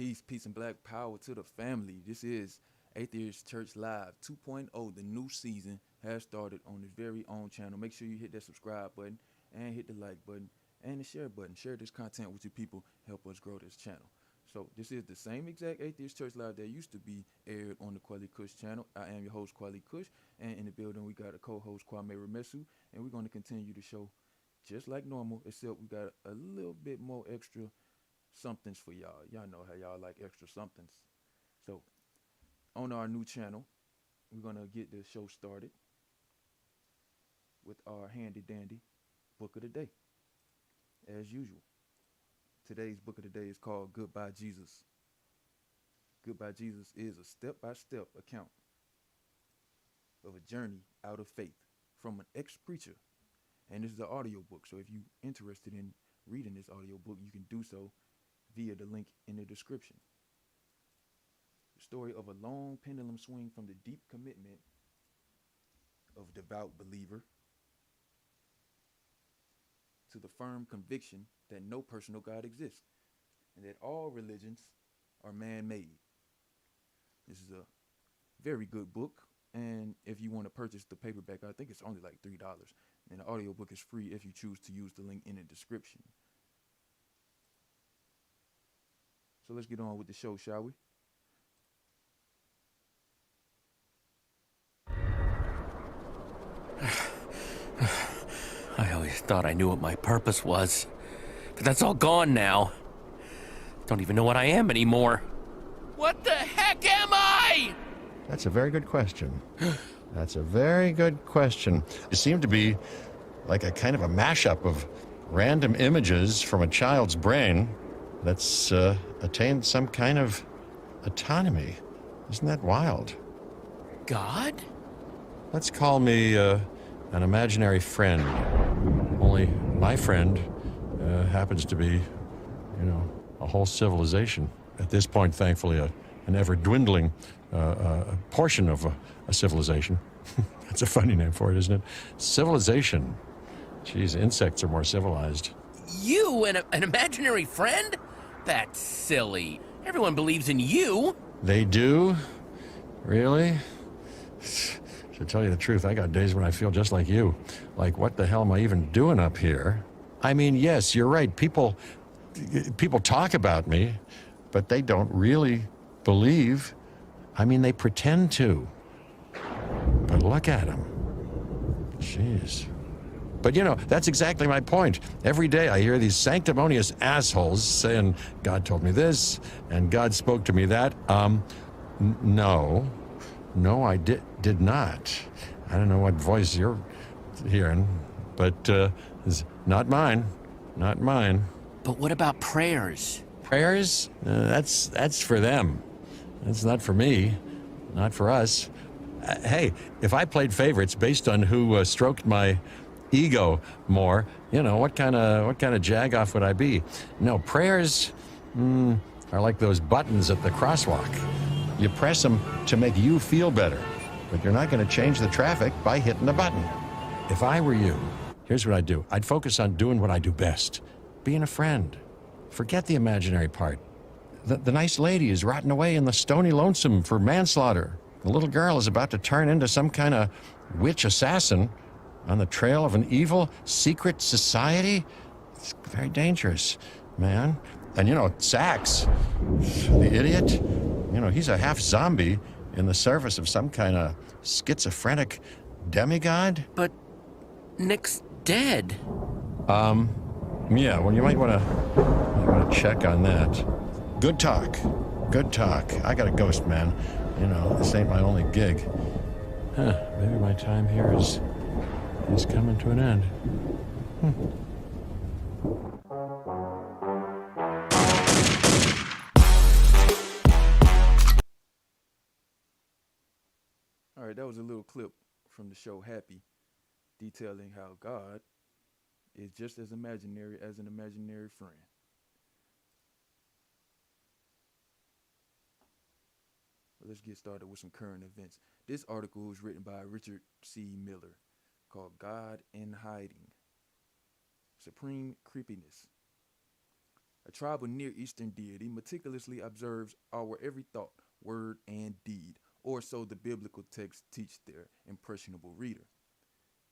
Peace, and black power to the family. This is Atheist Church Live 2.0. The new season has started on this very own channel. Make sure you hit that subscribe button and hit the like button and the share button. Share this content with your people. Help us grow this channel. So this is the same exact Atheist Church Live that used to be aired on the Kweli Kush channel. I am your host, Kweli Kush, and in the building we got a co-host, Kwame Remesu, and we're going to continue the show just like normal, except we got a little bit more extra somethings for y'all. Y'all know how y'all like extra somethings. So on our new channel, we're gonna get the show started with our handy dandy book of the day. As usual, today's book of the day is called Goodbye Jesus. Goodbye Jesus is a step-by-step account of a journey out of faith from an ex-preacher. And this is an audio book, so if you're interested in reading this audio book, you can do so via the link in the description. The story of a long pendulum swing from the deep commitment of devout believer to the firm conviction that no personal God exists and that all religions are man-made. This is a very good book, and if you want to purchase the paperback, I think it's only like $3. And the audiobook is free if you choose to use the link in the description. So let's get on with the show, shall we? I always thought I knew what my purpose was, but that's all gone now. Don't even know what I am anymore. What the heck am I? That's a very good question. That's a very good question. You seem to be like a kind of a mashup of random images from a child's brain that's attained some kind of autonomy. Isn't that wild? God? Let's call me an imaginary friend. Only my friend happens to be, a whole civilization. At this point, thankfully, an ever-dwindling portion of a civilization. That's a funny name for it, isn't it? Civilization. Geez, insects are more civilized. You, an imaginary friend? That's silly. Everyone believes in you. They do? Really? To tell you the truth, I got days when I feel just like you. Like, what the hell am I even doing up here? I mean, yes, you're right. People talk about me, but they don't really believe. I mean, they pretend to. But look at them. Jeez. But that's exactly my point. Every day I hear these sanctimonious assholes saying, God told me this, and God spoke to me that. No, I did not. I don't know what voice you're hearing, but it's not mine. Not mine. But what about prayers? Prayers? That's for them. That's not for me. Not for us. Hey, if I played favorites based on who stroked my ego more, what kind of jagoff would I be? No, prayers are like those buttons at the crosswalk. You press them to make you feel better, but you're not going to change the traffic by hitting the button. If I were you, here's what I'd do. I'd focus on doing what I do best, being a friend. Forget the imaginary part. The nice lady is rotting away in the stony lonesome for manslaughter. The little girl is about to turn into some kind of witch assassin on the trail of an evil secret society. It's very dangerous, man. And Sax, the idiot, he's a half zombie in the service of some kind of schizophrenic demigod. But Nick's dead. Yeah, well, you might want to check on that. Good talk. I got a ghost, man. This ain't my only gig. Maybe my time here is coming to an end. All right, that was a little clip from the show Happy, detailing how God is just as imaginary as an imaginary friend. Let's get started with some current events. This article was written by Richard C. Miller called God in Hiding. Supreme Creepiness. A tribal Near Eastern deity meticulously observes our every thought, word, and deed, or so the biblical texts teach their impressionable reader.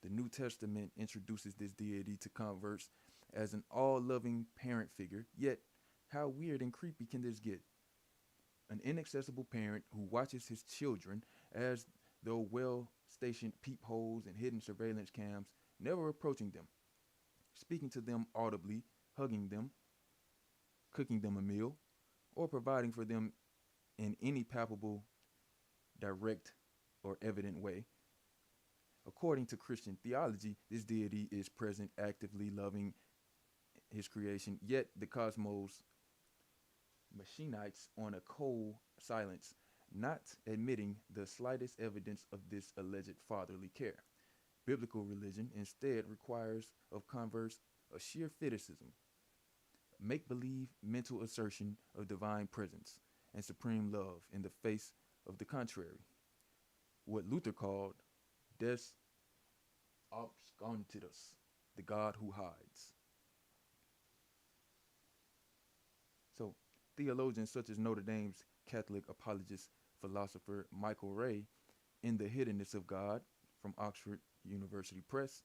The New Testament introduces this deity to converts as an all loving parent figure, yet, how weird and creepy can this get? An inaccessible parent who watches his children as though well stationed peepholes and hidden surveillance cams, never approaching them, speaking to them audibly, hugging them, cooking them a meal, or providing for them in any palpable, direct, or evident way. According to Christian theology, this deity is present, actively loving his creation, yet the cosmos machinites on a cold silence, not admitting the slightest evidence of this alleged fatherly care. Biblical religion instead requires of converts a sheer fetishism, make believe mental assertion of divine presence and supreme love in the face of the contrary, what Luther called des obscurantibus, the God who hides. So, theologians such as Notre Dame's Catholic apologist philosopher Michael Ray, in The Hiddenness of God from Oxford University Press,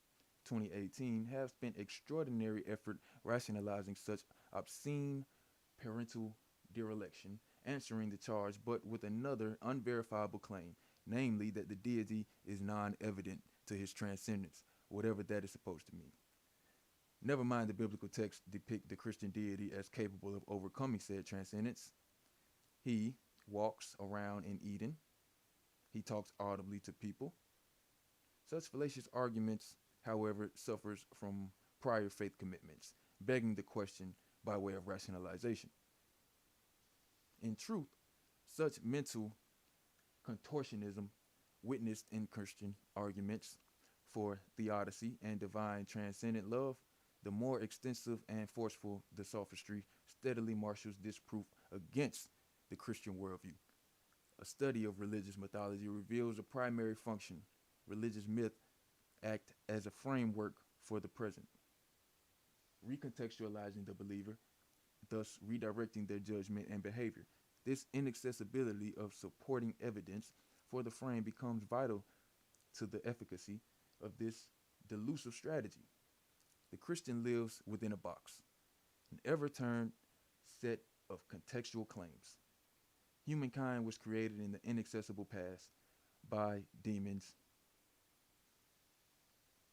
2018, have spent extraordinary effort rationalizing such obscene parental dereliction, answering the charge but with another unverifiable claim, namely that the deity is non evident to his transcendence, whatever that is supposed to mean. Never mind the biblical texts depict the Christian deity as capable of overcoming said transcendence. He walks around in Eden. He talks audibly to people. Such fallacious arguments, however, suffers from prior faith commitments, begging the question by way of rationalization. In truth, such mental contortionism witnessed in Christian arguments for theodicy and divine transcendent love, the more extensive and forceful the sophistry steadily marshals this proof against the Christian worldview. A study of religious mythology reveals a primary function. Religious myth act as a framework for the present, recontextualizing the believer, thus redirecting their judgment and behavior. This inaccessibility of supporting evidence for the frame becomes vital to the efficacy of this delusive strategy. The Christian lives within a box, an ever-turned set of contextual claims. Humankind was created in the inaccessible past by demons,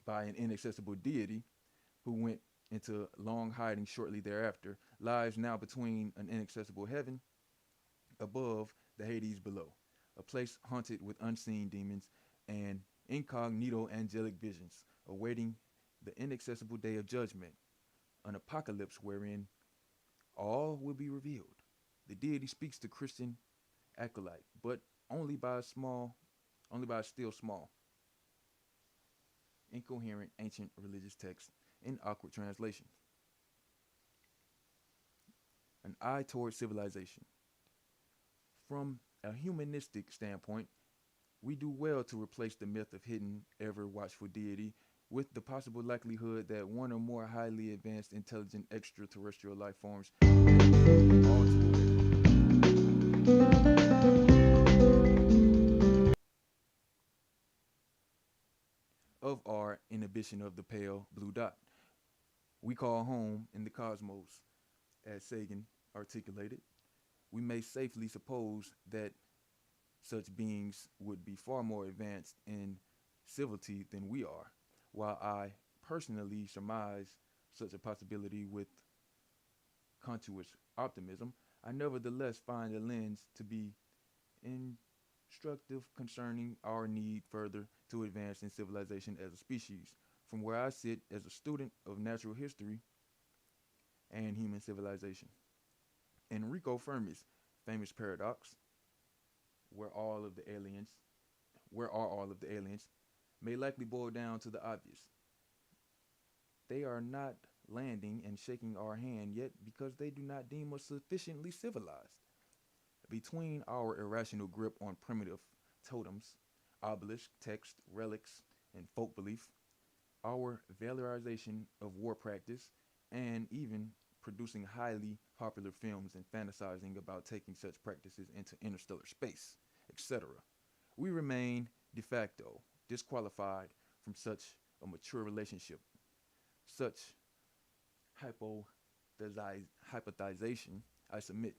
by an inaccessible deity who went into long hiding shortly thereafter, lies now between an inaccessible heaven above, the Hades below, a place haunted with unseen demons and incognito angelic visions, awaiting the inaccessible day of judgment, an apocalypse wherein all will be revealed. The deity speaks to Christian acolyte, but only by a still small, incoherent ancient religious text in awkward translation. An eye toward civilization. From a humanistic standpoint, we do well to replace the myth of hidden, ever watchful deity with the possible likelihood that one or more highly advanced, intelligent extraterrestrial life forms all of our inhibition of the pale blue dot we call home in the cosmos, as Sagan articulated. We may safely suppose that such beings would be far more advanced in civility than we are, while I personally surmise such a possibility with conscious optimism. I nevertheless find the lens to be instructive concerning our need further to advance in civilization as a species. From where I sit as a student of natural history and human civilization, Enrico Fermi's famous paradox, where all of the aliens, where are all of the aliens, may likely boil down to the obvious. They are not landing and shaking our hand yet because they do not deem us sufficiently civilized. Between our irrational grip on primitive totems, obelisks, texts, relics, and folk belief, our valorization of war practice, and even producing highly popular films and fantasizing about taking such practices into interstellar space, etc. We remain de facto disqualified from such a mature relationship. Such hypothesization, I submit,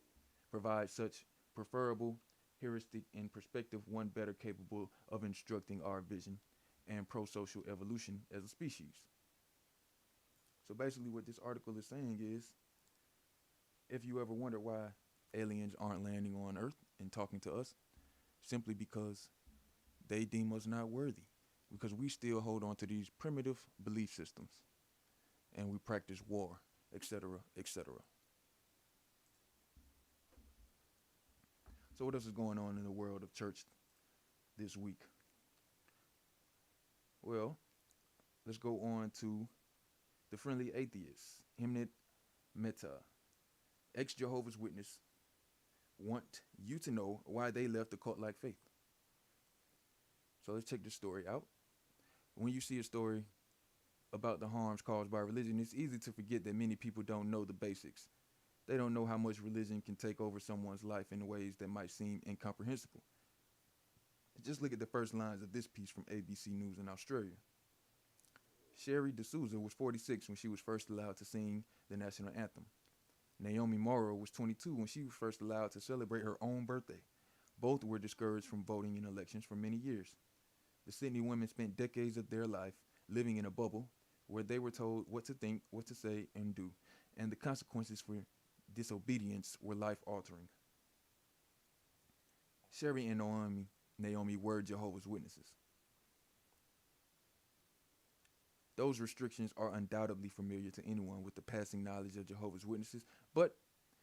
provides such preferable heuristic and perspective, one better capable of instructing our vision and pro-social evolution as a species. So basically what this article is saying is, if you ever wonder why aliens aren't landing on Earth and talking to us, simply because they deem us not worthy, because we still hold on to these primitive belief systems and we practice war, etc., etc. So what else is going on in the world of church this week? Well, let's go on to the friendly atheist, N.E.W. Ex-Jehovah's Witness want you to know why they left the cult-like faith. So let's check this story out. When you see a story about the harms caused by religion, it's easy to forget that many people don't know the basics. They don't know how much religion can take over someone's life in ways that might seem incomprehensible. Just look at the first lines of this piece from ABC News in Australia. Sherry D'Souza was 46 when she was first allowed to sing the national anthem. Naomi Morrow was 22 when she was first allowed to celebrate her own birthday. Both were discouraged from voting in elections for many years. The Sydney women spent decades of their life living in a bubble where they were told what to think, what to say, and do, and the consequences for disobedience were life-altering. Sherry and Naomi were Jehovah's Witnesses. Those restrictions are undoubtedly familiar to anyone with the passing knowledge of Jehovah's Witnesses, but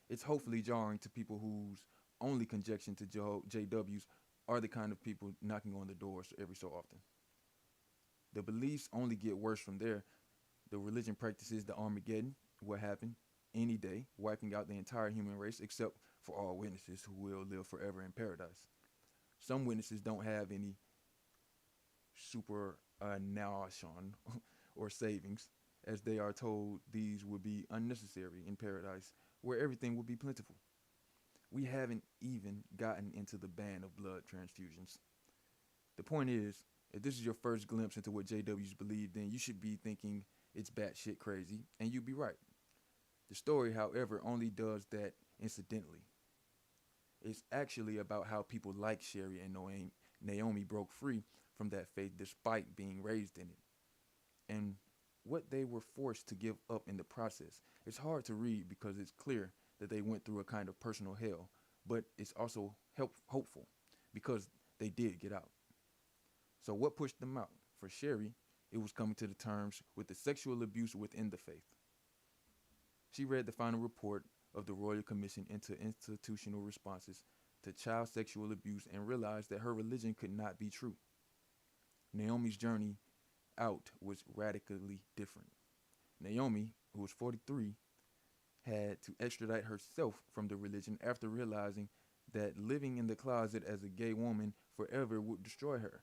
it's hopefully jarring to people whose only conjecture to JWs are the kind of people knocking on the doors every so often. The beliefs only get worse from there. The religion practices the Armageddon, what happened, any day, wiping out the entire human race except for all witnesses who will live forever in paradise. Some witnesses don't have any supernation or savings, as they are told these would be unnecessary in paradise, where everything will be plentiful. We haven't even gotten into the ban of blood transfusions. The point is, if this is your first glimpse into what JWs believe, then you should be thinking it's batshit crazy, and you'd be right. The story, however, only does that incidentally. It's actually about how people like Sherry and Naomi broke free from that faith despite being raised in it, and what they were forced to give up in the process. It's hard to read because it's clear that they went through a kind of personal hell, but it's also hopeful because they did get out. So what pushed them out? For Sherry, it was coming to the terms with the sexual abuse within the faith. She read the final report of the Royal Commission into Institutional Responses to Child Sexual Abuse and realized that her religion could not be true. Naomi's journey out was radically different. Naomi, who was 43, had to extradite herself from the religion after realizing that living in the closet as a gay woman forever would destroy her.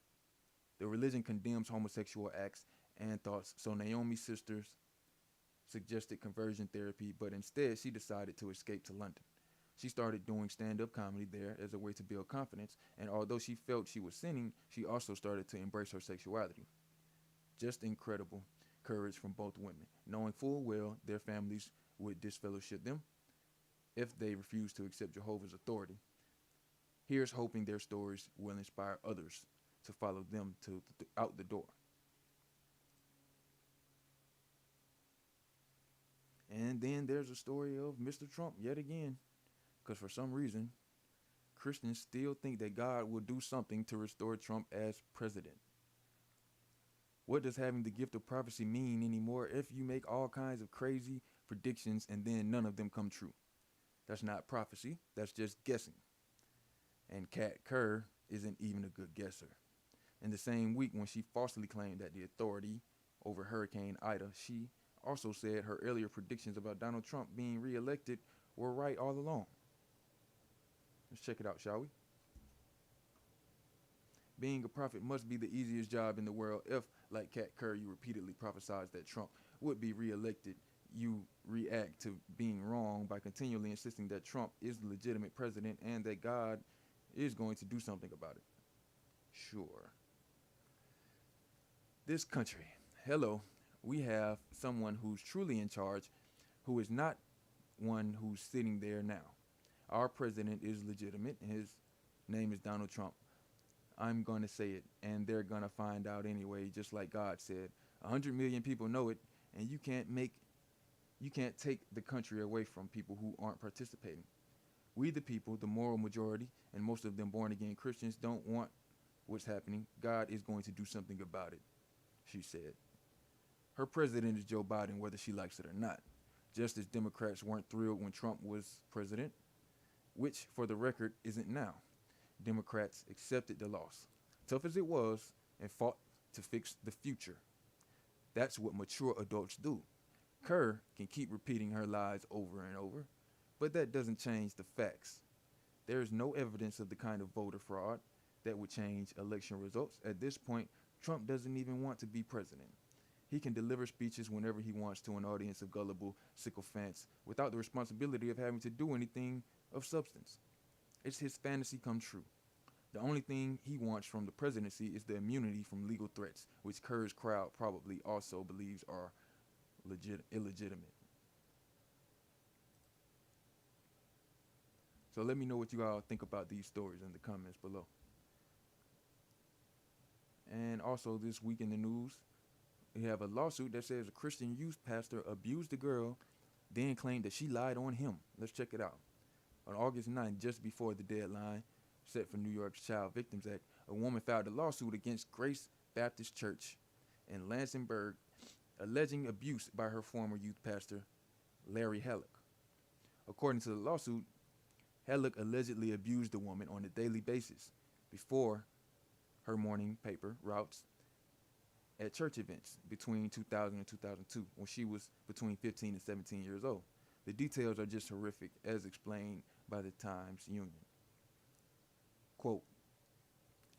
The religion condemns homosexual acts and thoughts, so Naomi's sisters suggested conversion therapy, but instead she decided to escape to London. She started doing stand-up comedy there as a way to build confidence, and although she felt she was sinning, she also started to embrace her sexuality. Just incredible courage from both women, knowing full well their families would disfellowship them if they refused to accept Jehovah's authority. Here's hoping their stories will inspire others to follow them out the door. And then there's a story of Mr. Trump yet again, because for some reason, Christians still think that God will do something to restore Trump as president. What does having the gift of prophecy mean anymore if you make all kinds of crazy predictions and then none of them come true? That's not prophecy, that's just guessing. And Kat Kerr isn't even a good guesser. In the same week when she falsely claimed that the authority over Hurricane Ida, she also said her earlier predictions about Donald Trump being reelected were right all along. Let's check it out, shall we? Being a prophet must be the easiest job in the world if, like Kat Kerr, you repeatedly prophesied that Trump would be reelected. you react to being wrong by continually insisting that Trump is the legitimate president and that God is going to do something about it. Sure. This country, hello, we have someone who's truly in charge, who is not one who's sitting there now. Our president is legitimate, and his name is Donald Trump. I'm going to say it, and they're going to find out anyway, just like God said. 100 million people know it, and you can't take the country away from people who aren't participating. We the people, the moral majority, and most of them born again Christians, don't want what's happening. God is going to do something about it, she said. Her president is Joe Biden, whether she likes it or not. Just as Democrats weren't thrilled when Trump was president, which, for the record, isn't now. Democrats accepted the loss, tough as it was, and fought to fix the future. That's what mature adults do. Kerr can keep repeating her lies over and over, but that doesn't change the facts. There is no evidence of the kind of voter fraud that would change election results. At this point, Trump doesn't even want to be president. He can deliver speeches whenever he wants to an audience of gullible sycophants without the responsibility of having to do anything of substance. It's his fantasy come true. The only thing he wants from the presidency is the immunity from legal threats, which Kerr's crowd probably also believes are illegitimate. So let me know what you all think about these stories in the comments below. And also this week in the news, we have a lawsuit that says a Christian youth pastor abused a girl, then claimed that she lied on him. Let's check it out. On August 9th, just before the deadline set for New York's Child Victims Act, a woman filed a lawsuit against Grace Baptist Church in Lansingburg, alleging abuse by her former youth pastor, Larry Halleck. According to the lawsuit, Halleck allegedly abused the woman on a daily basis before her morning paper routes at church events between 2000 and 2002, when she was between 15 and 17 years old. The details are just horrific, as explained by the Times Union. Quote,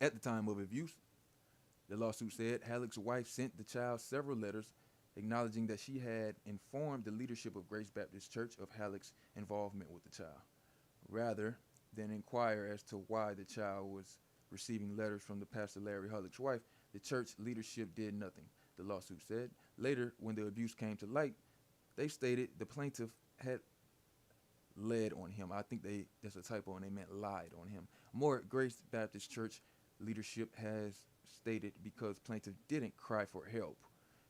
at the time of abuse, the lawsuit said, Halleck's wife sent the child several letters acknowledging that she had informed the leadership of Grace Baptist Church of Halleck's involvement with the child, rather than inquire as to why the child was receiving letters from the pastor Larry Halleck's wife. The church leadership did nothing, the lawsuit said. Later, when the abuse came to light, they stated the plaintiff had led on him. I think that's a typo, and they meant lied on him. More, Grace Baptist Church leadership has stated because plaintiff didn't cry for help,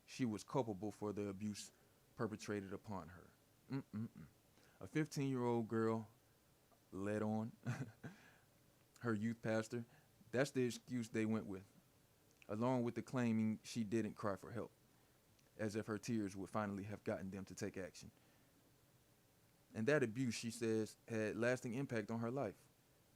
she was culpable for the abuse perpetrated upon her. A 15-year-old girl led on her youth pastor. That's the excuse they went with, along with the claiming she didn't cry for help, as if her tears would finally have gotten them to take action. And that abuse, she says, had lasting impact on her life.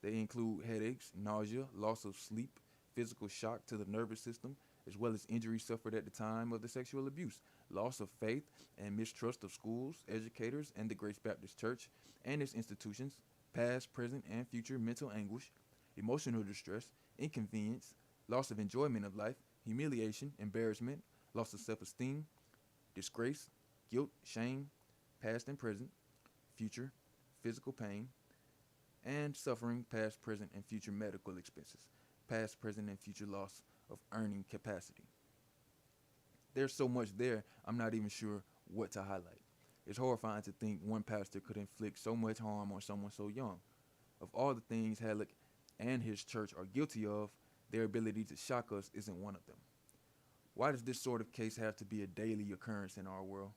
They include headaches, nausea, loss of sleep, physical shock to the nervous system, as well as injuries suffered at the time of the sexual abuse, loss of faith and mistrust of schools, educators, and the Grace Baptist Church and its institutions, past, present, and future mental anguish, emotional distress, inconvenience, loss of enjoyment of life, humiliation, embarrassment, loss of self-esteem, disgrace, guilt, shame, past and present, future, physical pain, and suffering, past, present, and future medical expenses, past, present, and future loss of earning capacity. There's so much there, I'm not even sure what to highlight. It's horrifying to think one pastor could inflict so much harm on someone so young. Of all the things Halleck and his church are guilty of, their ability to shock us isn't one of them. Why does this sort of case have to be a daily occurrence in our world?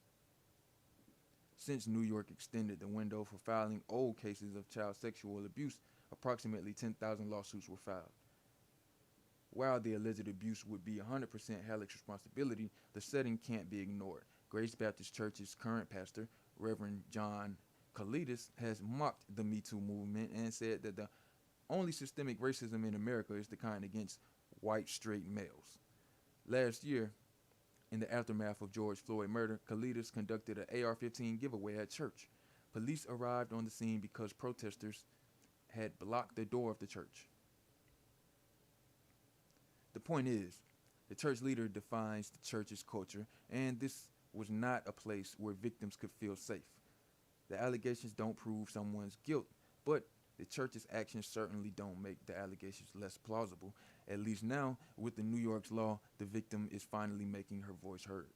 Since New York extended the window for filing old cases of child sexual abuse, approximately 10,000 lawsuits were filed. While the alleged abuse would be 100% Halleck's responsibility, the setting can't be ignored. Grace Baptist Church's current pastor, Reverend John Kalidas, has mocked the Me Too movement and said that the only systemic racism in America is the kind against white straight males. Last year, in the aftermath of George Floyd murder, Kalidas conducted an AR-15 giveaway at church. Police arrived on the scene because protesters had blocked the door of the church. The point is, the church leader defines the church's culture, and this was not a place where victims could feel safe. The allegations don't prove someone's guilt, but the church's actions certainly don't make the allegations less plausible. At least now, with the New York's law, the victim is finally making her voice heard.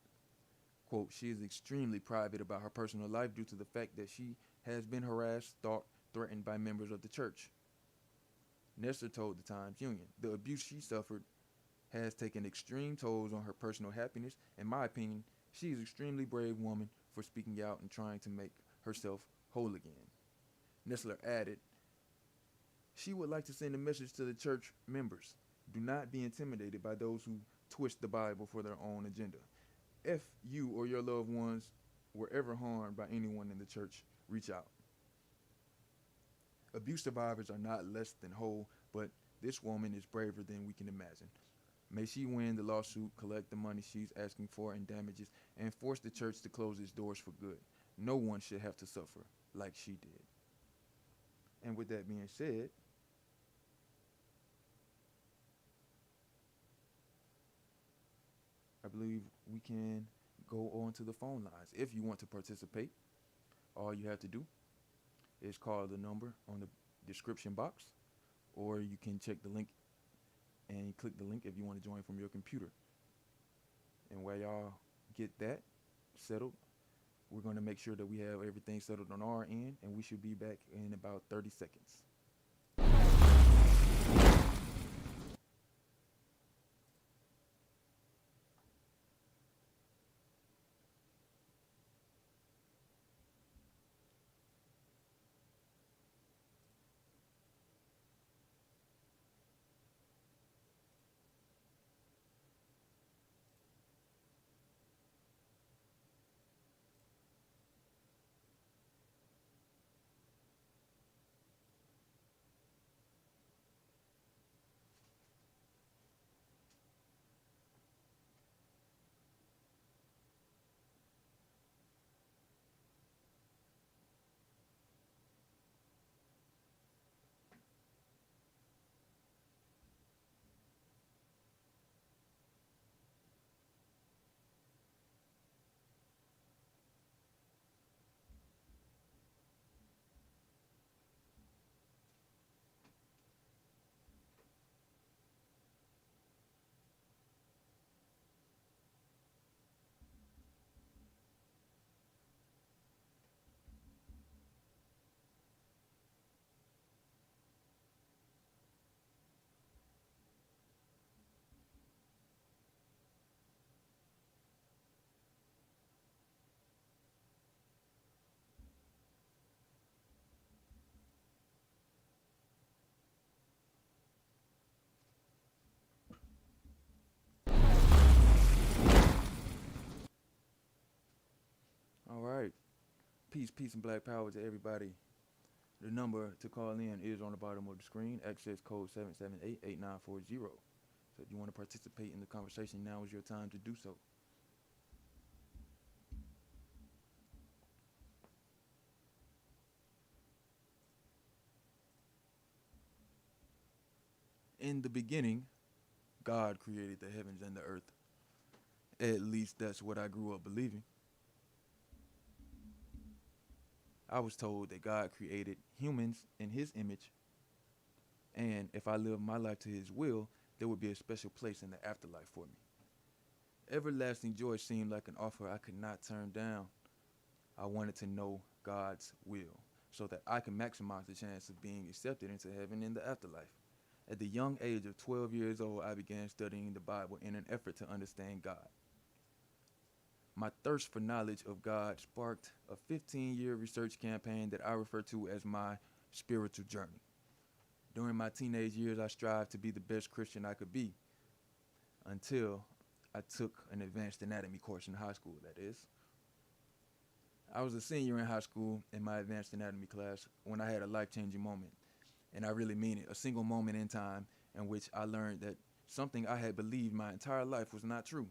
Quote, she is extremely private about her personal life due to the fact that she has been harassed, stalked, threatened by members of the church. Nestor told the Times-Union, the abuse she suffered has taken extreme tolls on her personal happiness. In my opinion, she is an extremely brave woman for speaking out and trying to make herself whole again. Nestler added, she would like to send a message to the church members. Do not be intimidated by those who twist the Bible for their own agenda. If you or your loved ones were ever harmed by anyone in the church, reach out. Abuse survivors are not less than whole, but this woman is braver than we can imagine. May she win the lawsuit, collect the money she's asking for in damages, and force the church to close its doors for good. No one should have to suffer like she did. And with that being said, I believe we can go on to the phone lines. If you want to participate, all you have to do is call the number on the description box, or you can check the link and click the link if you want to join from your computer. And while y'all get that settled, we're going to make sure that we have everything settled on our end, and we should be back in about 30 seconds. All right. Peace, and black power to everybody. The number to call in is on the bottom of the screen, access code 778-8940. So if you want to participate in the conversation, now is your time to do so. In the beginning, God created the heavens and the earth. At least that's what I grew up believing. I was told that God created humans in his image, and if I lived my life to his will, there would be a special place in the afterlife for me. Everlasting joy seemed like an offer I could not turn down. I wanted to know God's will so that I could maximize the chance of being accepted into heaven in the afterlife. At the young age of 12 years old, I began studying the Bible in an effort to understand God. My thirst for knowledge of God sparked a 15-year research campaign that I refer to as my spiritual journey. During my teenage years, I strived to be the best Christian I could be until I took an advanced anatomy course in high school, that is. I was a senior in high school in my advanced anatomy class when I had a life-changing moment, and I really mean it, a single moment in time in which I learned that something I had believed my entire life was not true.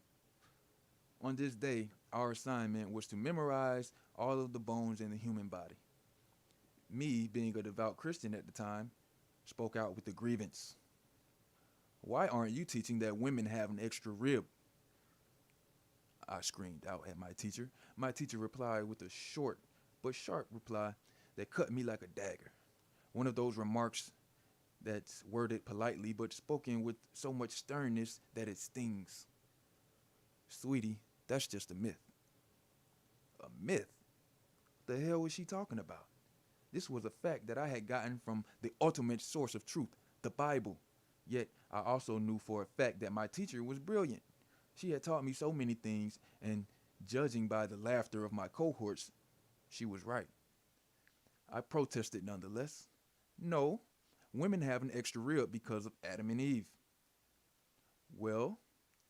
On this day, our assignment was to memorize all of the bones in the human body. Me, being a devout Christian at the time, spoke out with a grievance. Why aren't you teaching that women have an extra rib? I screamed out at my teacher. My teacher replied with a short but sharp reply that cut me like a dagger. One of those remarks that's worded politely but spoken with so much sternness that it stings. Sweetie, that's just a myth. A myth? What the hell was she talking about? This was a fact that I had gotten from the ultimate source of truth, the Bible. Yet I also knew for a fact that my teacher was brilliant. She had taught me so many things, and judging by the laughter of my cohorts, she was right. I protested nonetheless. No, women have an extra rib because of Adam and Eve. Well,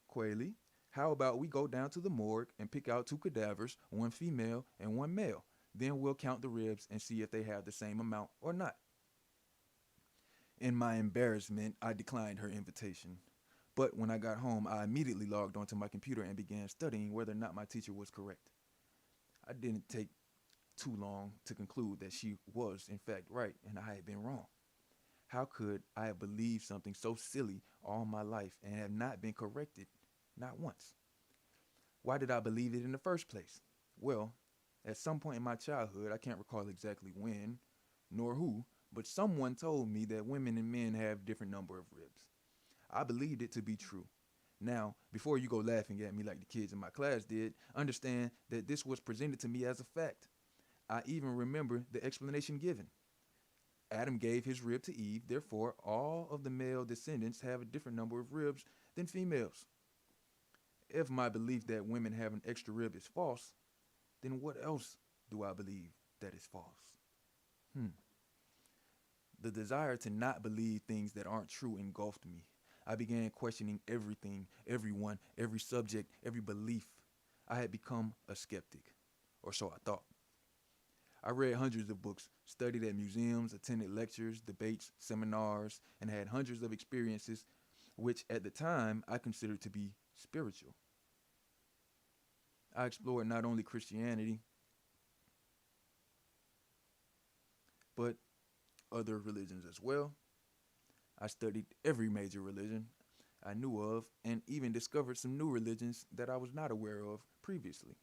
Quayle, how about we go down to the morgue and pick out 2 cadavers, one female and one male? Then we'll count the ribs and see if they have the same amount or not. In my embarrassment, I declined her invitation. But when I got home, I immediately logged onto my computer and began studying whether or not my teacher was correct. I didn't take too long to conclude that she was, in fact, right and I had been wrong. How could I have believed something so silly all my life and have not been corrected, not once? Why did I believe it in the first place? Well, at some point in my childhood, I can't recall exactly when, nor who, but someone told me that women and men have different number of ribs. I believed it to be true. Now, before you go laughing at me like the kids in my class did, understand that this was presented to me as a fact. I even remember the explanation given. Adam gave his rib to Eve, therefore all of the male descendants have a different number of ribs than females. If my belief that women have an extra rib is false, then what else do I believe that is false? The desire to not believe things that aren't true engulfed me. I began questioning everything, everyone, every subject, every belief. I had become a skeptic, or so I thought. I read hundreds of books, studied at museums, attended lectures, debates, seminars, and had hundreds of experiences which at the time I considered to be spiritual. I explored not only Christianity, but other religions as well. I studied every major religion I knew of and even discovered some new religions that I was not aware of previously.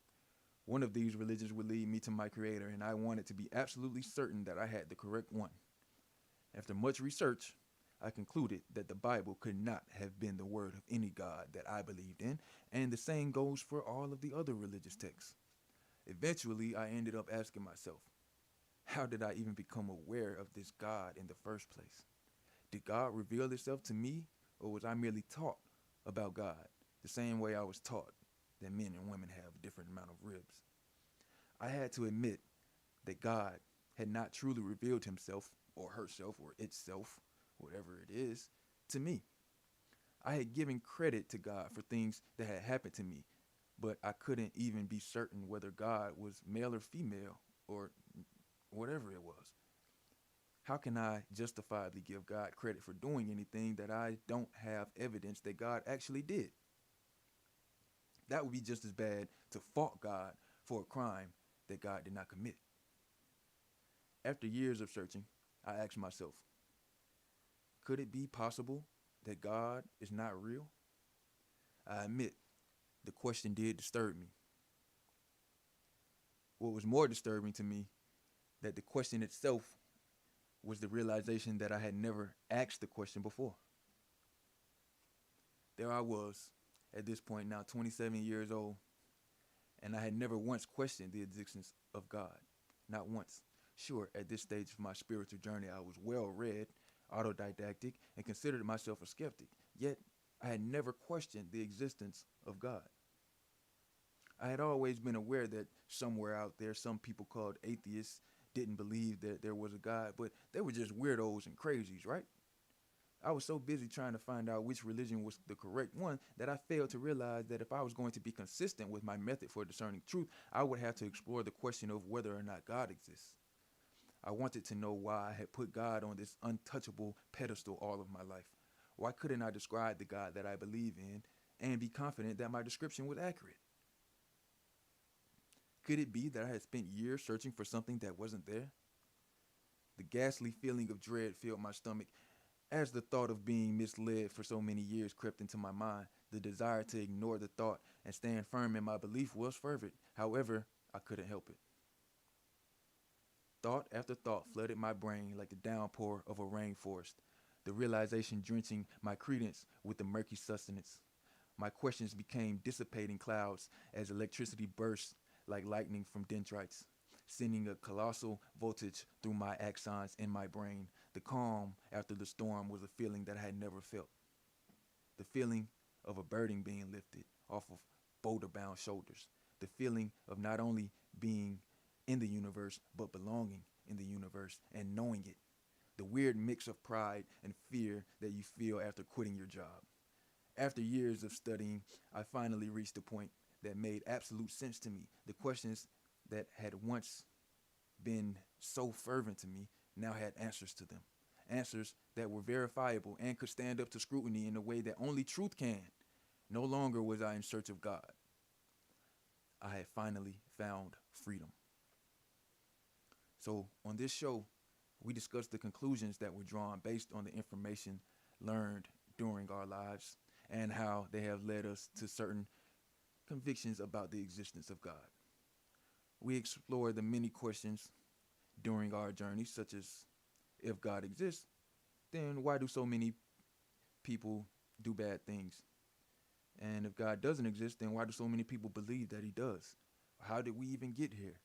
One of these religions would lead me to my creator, and I wanted to be absolutely certain that I had the correct one. After much research, I concluded that the Bible could not have been the word of any God that I believed in, and the same goes for all of the other religious texts. Eventually, I ended up asking myself, how did I even become aware of this God in the first place? Did God reveal himself to me, or was I merely taught about God the same way I was taught that men and women have a different amount of ribs? I had to admit that God had not truly revealed himself or herself or itself, whatever it is, to me. I had given credit to God for things that had happened to me, but I couldn't even be certain whether God was male or female or whatever it was. How can I justifiably give God credit for doing anything that I don't have evidence that God actually did? That would be just as bad to fault God for a crime that God did not commit. After years of searching, I asked myself, could it be possible that God is not real? I admit, the question did disturb me. What was more disturbing to me, that the question itself was the realization that I had never asked the question before. There I was, at this point now 27 years old, and I had never once questioned the existence of God. Not once. Sure, at this stage of my spiritual journey, I was well-read, autodidactic, and considered myself a skeptic. Yet, I had never questioned the existence of God. I had always been aware that somewhere out there, some people called atheists didn't believe that there was a God, but they were just weirdos and crazies, right? I was so busy trying to find out which religion was the correct one that I failed to realize that if I was going to be consistent with my method for discerning truth, I would have to explore the question of whether or not God exists. I wanted to know why I had put God on this untouchable pedestal all of my life. Why couldn't I describe the God that I believe in and be confident that my description was accurate? Could it be that I had spent years searching for something that wasn't there? The ghastly feeling of dread filled my stomach as the thought of being misled for so many years crept into my mind. The desire to ignore the thought and staying firm in my belief was fervent. However, I couldn't help it. Thought after thought flooded my brain like the downpour of a rainforest, the realization drenching my credence with the murky sustenance. My questions became dissipating clouds as electricity burst like lightning from dendrites, sending a colossal voltage through my axons in my brain. The calm after the storm was a feeling that I had never felt. The feeling of a burden being lifted off of boulder-bound shoulders. The feeling of not only being in the universe, but belonging in the universe and knowing it. The weird mix of pride and fear that you feel after quitting your job. After years of studying, I finally reached a point that made absolute sense to me. The questions that had once been so fervent to me now had answers to them. Answers that were verifiable and could stand up to scrutiny in a way that only truth can. No longer was I in search of God. I had finally found freedom. So on this show, we discussed the conclusions that were drawn based on the information learned during our lives and how they have led us to certain convictions about the existence of God. We explore the many questions during our journey, such as, if God exists, then why do so many people do bad things? And if God doesn't exist, then why do so many people believe that he does? How did we even get here?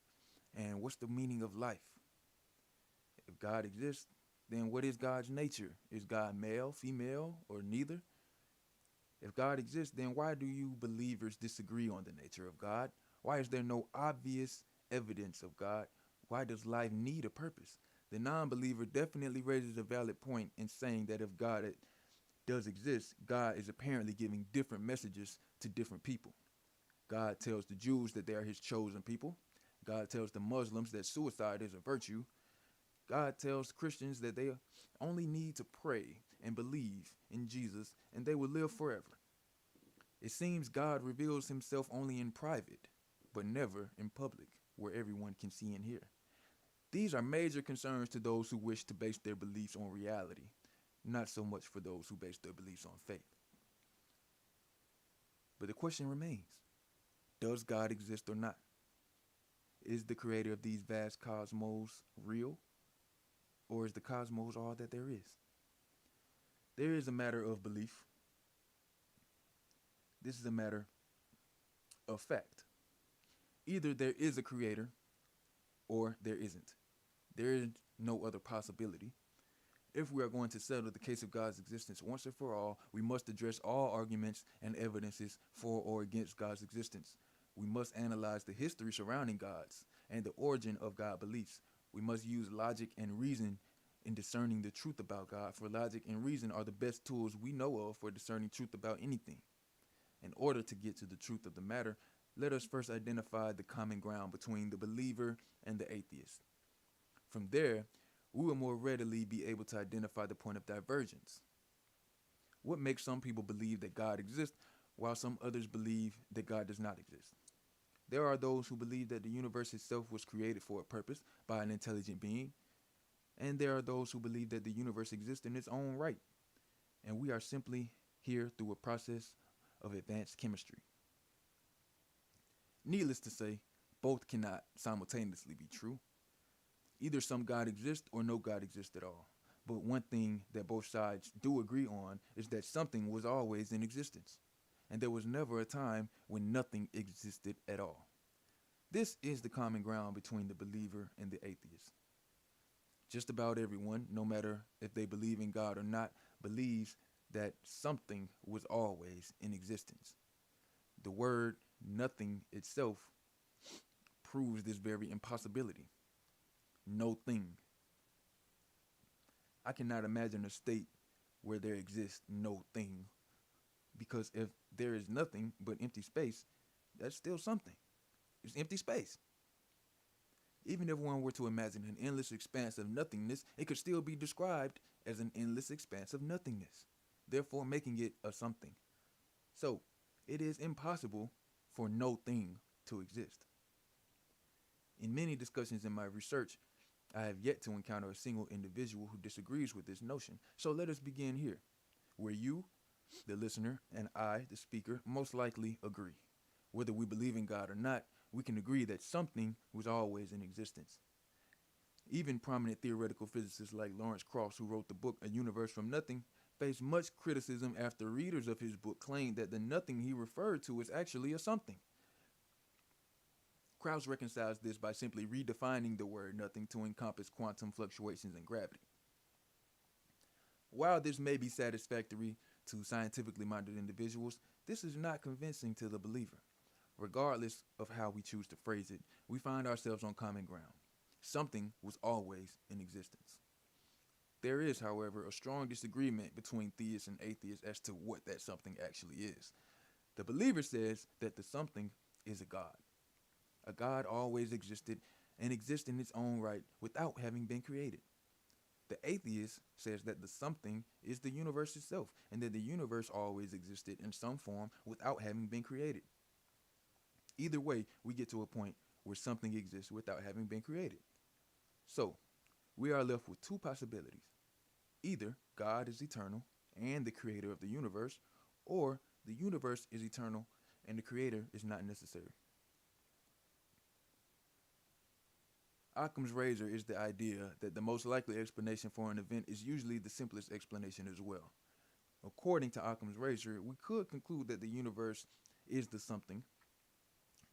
And what's the meaning of life? If God exists, then what is God's nature? Is God male, female, or neither? If God exists, then why do you believers disagree on the nature of God? Why is there no obvious evidence of God? Why does life need a purpose? The non-believer definitely raises a valid point in saying that if God does exist, God is apparently giving different messages to different people. God tells the Jews that they are his chosen people. God tells the Muslims that suicide is a virtue. God tells Christians that they only need to pray and believe in Jesus and they will live forever. It seems God reveals himself only in private, but never in public, where everyone can see and hear. These are major concerns to those who wish to base their beliefs on reality, not so much for those who base their beliefs on faith. But the question remains, does God exist or not? Is the creator of these vast cosmos real? Or is the cosmos all that there is? There is a matter of belief. This is a matter of fact. Either there is a creator or there isn't. There is no other possibility. If we are going to settle the case of God's existence once and for all, we must address all arguments and evidences for or against God's existence. We must analyze the history surrounding God's and the origin of God beliefs. We must use logic and reason in discerning the truth about God, for logic and reason are the best tools we know of for discerning truth about anything. In order to get to the truth of the matter, let us first identify the common ground between the believer and the atheist. From there, we will more readily be able to identify the point of divergence. What makes some people believe that God exists while some others believe that God does not exist? There are those who believe that the universe itself was created for a purpose by an intelligent being, and there are those who believe that the universe exists in its own right, and we are simply here through a process of advanced chemistry. Needless to say, both cannot simultaneously be true. Either some God exists or no God exists at all. But one thing that both sides do agree on is that something was always in existence, and there was never a time when nothing existed at all. This is the common ground between the believer and the atheist. Just about everyone, no matter if they believe in God or not, believes that something was always in existence. The word nothing itself proves this very impossibility. No thing. I cannot imagine a state where there exists no thing, because if there is nothing but empty space, that's still something. It's empty space. Even if one were to imagine an endless expanse of nothingness, it could still be described as an endless expanse of nothingness, therefore making it a something. So, it is impossible for no thing to exist. In many discussions in my research, I have yet to encounter a single individual who disagrees with this notion. So let us begin here, where you, the listener, and I, the speaker, most likely agree. Whether we believe in God or not, we can agree that something was always in existence. Even prominent theoretical physicists like Lawrence Krauss, who wrote the book A Universe from Nothing, faced much criticism after readers of his book claimed that the nothing he referred to is actually a something. Krauss reconciles this by simply redefining the word nothing to encompass quantum fluctuations in gravity. While this may be satisfactory to scientifically minded individuals, this is not convincing to the believer. Regardless of how we choose to phrase it, we find ourselves on common ground. Something was always in existence. There is, however, a strong disagreement between theists and atheists as to what that something actually is. The believer says that the something is a God. A God always existed and exists in its own right without having been created. The atheist says that the something is the universe itself and that the universe always existed in some form without having been created. Either way, we get to a point where something exists without having been created. So, we are left with two possibilities. Either God is eternal and the creator of the universe, or the universe is eternal and the creator is not necessary. Occam's razor is the idea that the most likely explanation for an event is usually the simplest explanation as well. According to Occam's razor, we could conclude that the universe is the something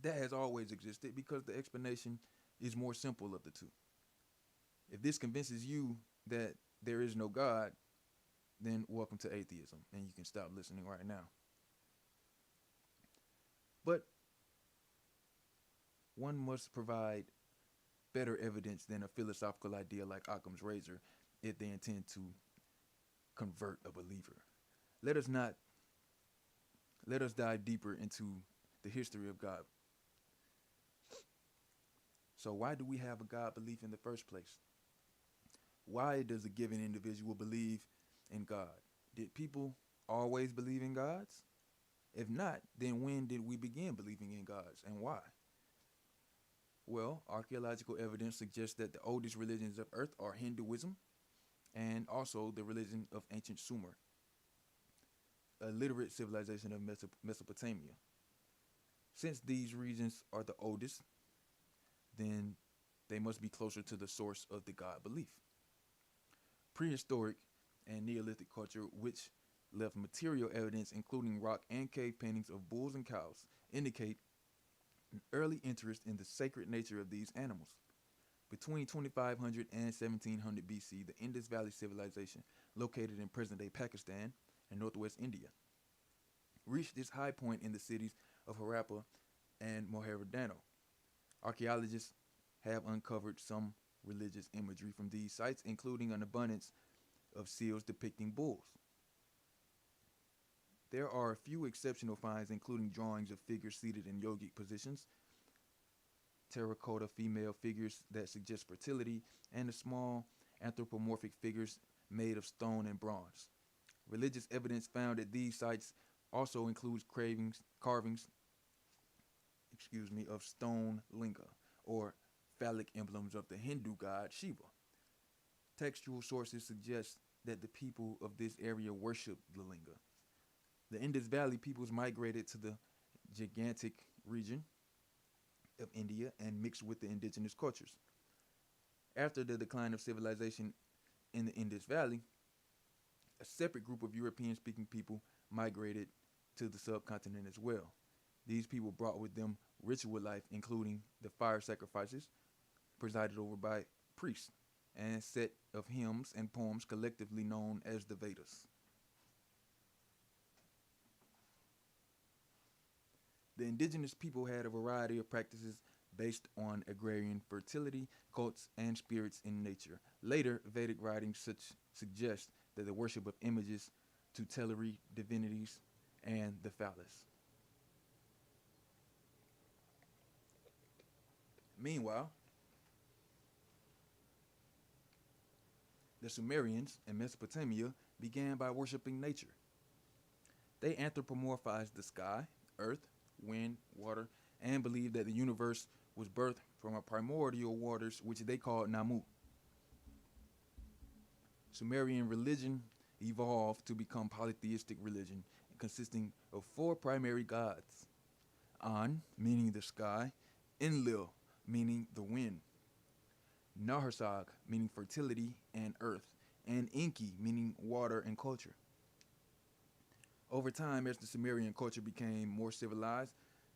that has always existed because the explanation is more simple of the two. If this convinces you that there is no God, then welcome to atheism, and you can stop listening right now. But one must provide better evidence than a philosophical idea like Occam's razor if they intend to convert a believer. Let us dive deeper into the history of God. So why do we have a God belief in the first place? Why does a given individual believe in God? Did people always believe in gods? If not, then when did we begin believing in gods and why? Well, archaeological evidence suggests that the oldest religions of Earth are Hinduism and also the religion of ancient Sumer, a literate civilization of Mesopotamia. Since these regions are the oldest, then they must be closer to the source of the God belief. Prehistoric and Neolithic culture, which left material evidence including rock and cave paintings of bulls and cows, indicate an early interest in the sacred nature of these animals. Between 2500 and 1700 BC, the Indus Valley Civilization, located in present-day Pakistan and northwest India, reached its high point in the cities of Harappa and Mohenjo-daro. Archaeologists have uncovered some religious imagery from these sites, including an abundance of seals depicting bulls. There are a few exceptional finds, including drawings of figures seated in yogic positions, terracotta female figures that suggest fertility, and the small anthropomorphic figures made of stone and bronze. Religious evidence found at these sites also includes carvings of stone linga, or phallic emblems of the Hindu god Shiva. Textual sources suggest that the people of this area worshiped the linga. The Indus Valley peoples migrated to the gigantic region of India and mixed with the indigenous cultures. After the decline of civilization in the Indus Valley, a separate group of European-speaking people migrated to the subcontinent as well. These people brought with them ritual life, including the fire sacrifices presided over by priests, and a set of hymns and poems collectively known as the Vedas. The indigenous people had a variety of practices based on agrarian fertility, cults, and spirits in nature. Later, Vedic writings suggest that the worship of images, tutelary divinities, and the phallus. Meanwhile, the Sumerians in Mesopotamia began by worshiping nature. They anthropomorphized the sky, earth, wind, water, and believed that the universe was birthed from a primordial waters which they called Namu. Sumerian religion evolved to become polytheistic religion consisting of four primary gods: An, meaning the sky. Enlil, meaning the wind. Naharsag, meaning fertility and earth. And Enki, meaning water and culture. Over time, as the Sumerian culture became more civilized,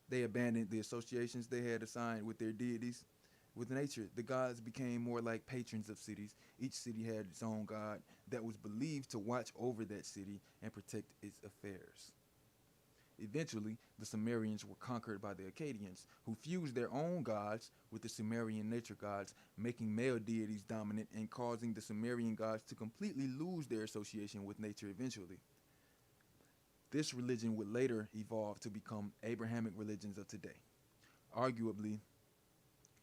they abandoned the associations they had assigned with their deities. With nature, the gods became more like patrons of cities. Each city had its own god that was believed to watch over that city and protect its affairs. Eventually, the Sumerians were conquered by the Akkadians, who fused their own gods with the Sumerian nature gods, making male deities dominant and causing the Sumerian gods to completely lose their association with nature eventually. This religion would later evolve to become Abrahamic religions of today. Arguably,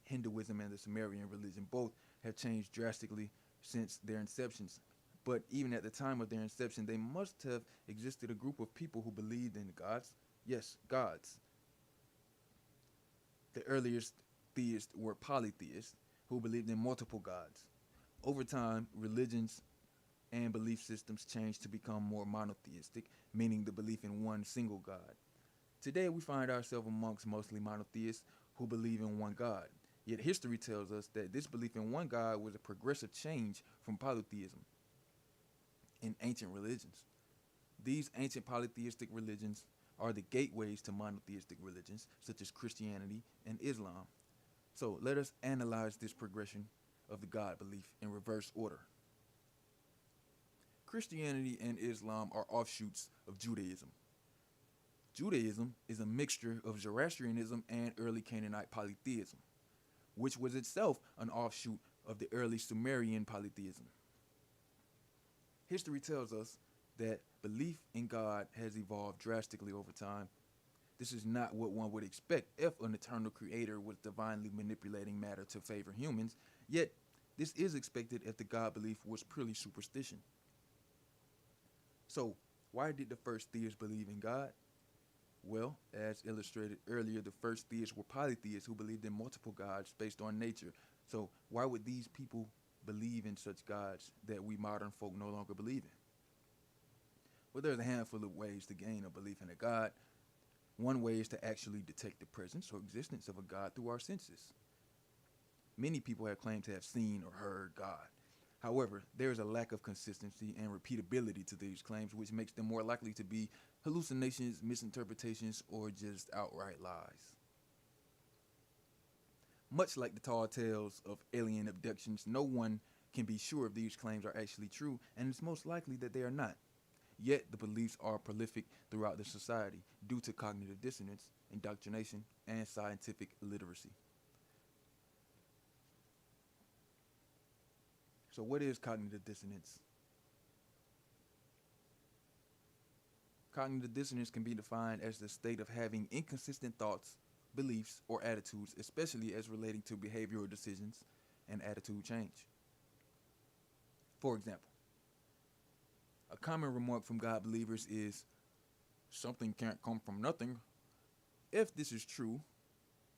Hinduism and the Sumerian religion both have changed drastically since their inceptions. But even at the time of their inception, they must have existed a group of people who believed in gods. Yes, gods. The earliest theists were polytheists who believed in multiple gods. Over time, religions and belief systems changed to become more monotheistic, meaning the belief in one single God. Today, we find ourselves amongst mostly monotheists who believe in one God. Yet history tells us that this belief in one God was a progressive change from polytheism in ancient religions. These ancient polytheistic religions are the gateways to monotheistic religions, such as Christianity and Islam. So let us analyze this progression of the God belief in reverse order. Christianity and Islam are offshoots of Judaism. Judaism is a mixture of Zoroastrianism and early Canaanite polytheism, which was itself an offshoot of the early Sumerian polytheism. History tells us that belief in God has evolved drastically over time. This is not what one would expect if an eternal creator was divinely manipulating matter to favor humans, yet this is expected if the God belief was purely superstition. So, why did the first theists believe in God? Well, as illustrated earlier, the first theists were polytheists who believed in multiple gods based on nature. So, why would these people believe in such gods that we modern folk no longer believe in? Well, there's a handful of ways to gain a belief in a god. One way is to actually detect the presence or existence of a god through our senses. Many people have claimed to have seen or heard God. However, there is a lack of consistency and repeatability to these claims, which makes them more likely to be hallucinations, misinterpretations, or just outright lies. Much like the tall tales of alien abductions, no one can be sure if these claims are actually true, and it's most likely that they are not. Yet, the beliefs are prolific throughout the society due to cognitive dissonance, indoctrination, and scientific illiteracy. So what is cognitive dissonance? Cognitive dissonance can be defined as the state of having inconsistent thoughts, beliefs, or attitudes, especially as relating to behavioral decisions and attitude change. For example, a common remark from God believers is, something can't come from nothing. If this is true,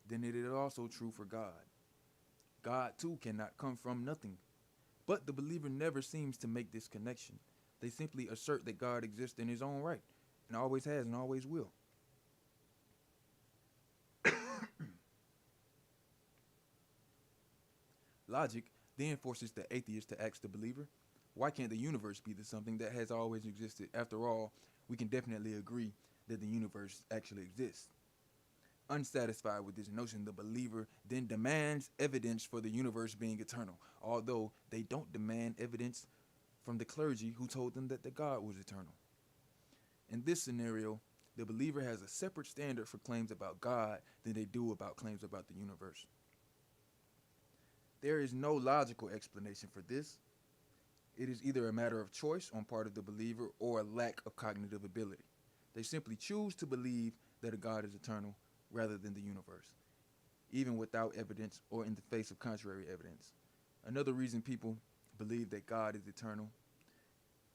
then it is also true for God. God too cannot come from nothing. But the believer never seems to make this connection. They simply assert that God exists in his own right, and always has and always will. Logic then forces the atheist to ask the believer, why can't the universe be the something that has always existed? After all, we can definitely agree that the universe actually exists. Unsatisfied with this notion, the believer then demands evidence for the universe being eternal, although they don't demand evidence from the clergy who told them that the God was eternal. In this scenario, the believer has a separate standard for claims about God than they do about claims about the universe. There is no logical explanation for this. It is either a matter of choice on part of the believer or a lack of cognitive ability. They simply choose to believe that a God is eternal rather than the universe, even without evidence or in the face of contrary evidence. Another reason people believe that God is eternal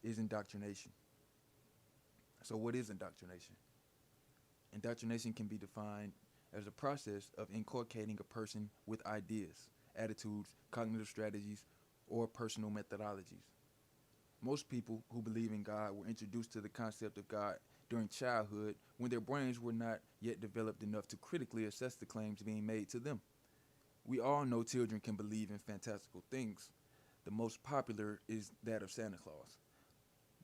is indoctrination. So what is indoctrination? Indoctrination can be defined as a process of inculcating a person with ideas, attitudes, cognitive strategies, or personal methodologies. Most people who believe in God were introduced to the concept of God during childhood when their brains were not yet developed enough to critically assess the claims being made to them. We all know children can believe in fantastical things. The most popular is that of Santa Claus.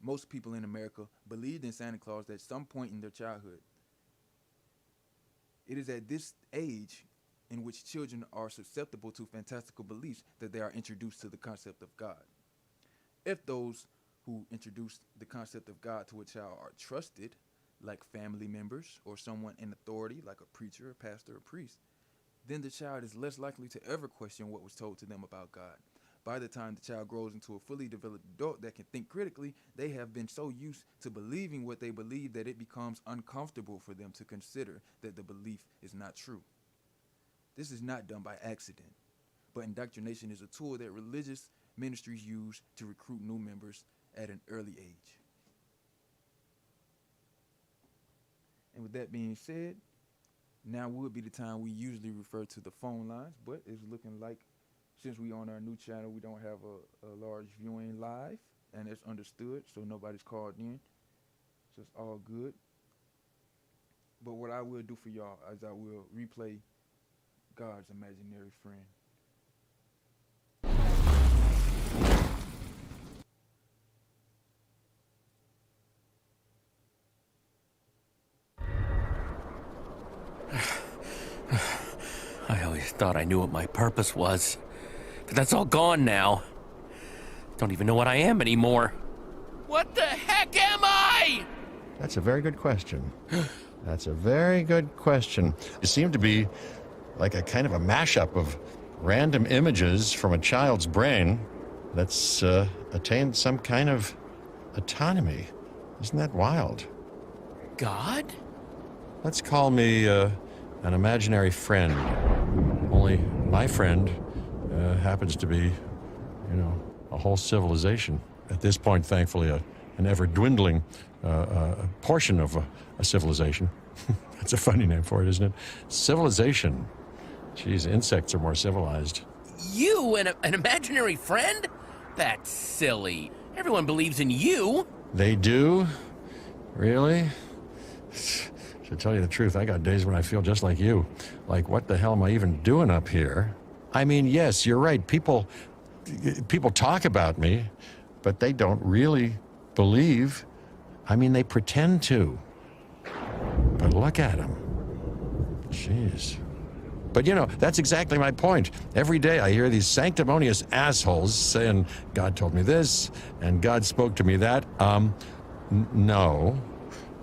Most people in America believed in Santa Claus at some point in their childhood. It is at this age in which children are susceptible to fantastical beliefs that they are introduced to the concept of God. If those who introduce the concept of God to a child are trusted, like family members or someone in authority, like a preacher, a pastor, or priest, then the child is less likely to ever question what was told to them about God. By the time the child grows into a fully developed adult that can think critically, they have been so used to believing what they believe that it becomes uncomfortable for them to consider that the belief is not true. This is not done by accident, but indoctrination is a tool that religious ministries use to recruit new members at an early age. And with that being said, now would be the time we usually refer to the phone lines, but it's looking like since we on our new channel, we don't have a large viewing live, and it's understood, so nobody's called in, so it's all good. But what I will do for y'all is I will replay God's imaginary friend. I always thought I knew what my purpose was, but that's all gone now. Don't even know what I am anymore. What the heck am I? That's a very good question. That's a very good question. You seem to be like a kind of a mashup of random images from a child's brain that's attained some kind of autonomy. Isn't that wild? God? Let's call me an imaginary friend. Only my friend happens to be, a whole civilization. At this point, thankfully, an ever-dwindling portion of a civilization. That's a funny name for it, isn't it? Civilization. Geez, insects are more civilized. You, an imaginary friend? That's silly. Everyone believes in you. They do? Really? To tell you the truth, I got days when I feel just like you. Like, what the hell am I even doing up here? I mean, yes, you're right. People talk about me, but they don't really believe. I mean, they pretend to. But look at them. Jeez. But that's exactly my point. Every day I hear these sanctimonious assholes saying, God told me this, and God spoke to me that.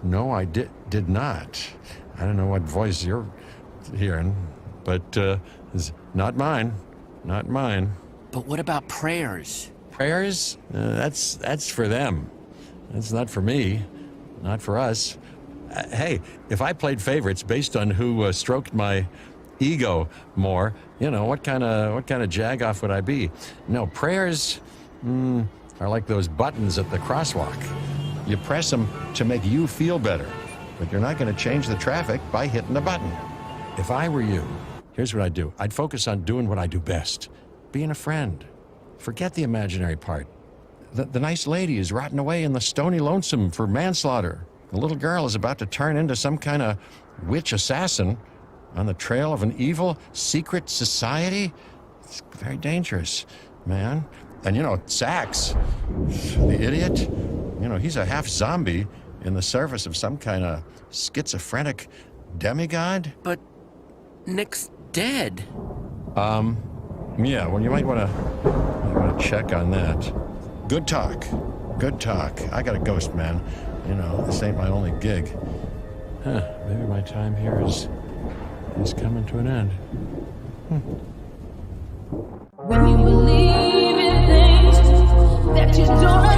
No, I did not. I don't know what voice you're hearing, but it's not mine. Not mine. But what about prayers? Prayers? That's for them. That's not for me. Not for us. Hey, if I played favorites based on who stroked my ego more, what kind of jagoff would I be? No, prayers are like those buttons at the crosswalk. You press them to make you feel better, but you're not going to change the traffic by hitting the button. If I were you, here's what I'd do. I'd focus on doing what I do best, being a friend. Forget the imaginary part. The nice lady is rotting away in the stony lonesome for manslaughter. The little girl is about to turn into some kind of witch assassin on the trail of an evil secret society. It's very dangerous, man. And Sax, the idiot, he's a half zombie in the service of some kind of schizophrenic demigod. But Nick's dead. Yeah, well, you might want to check on that. Good talk. I got a ghost, man. This ain't my only gig. Maybe my time here is coming to an end. When you believe in things that you don't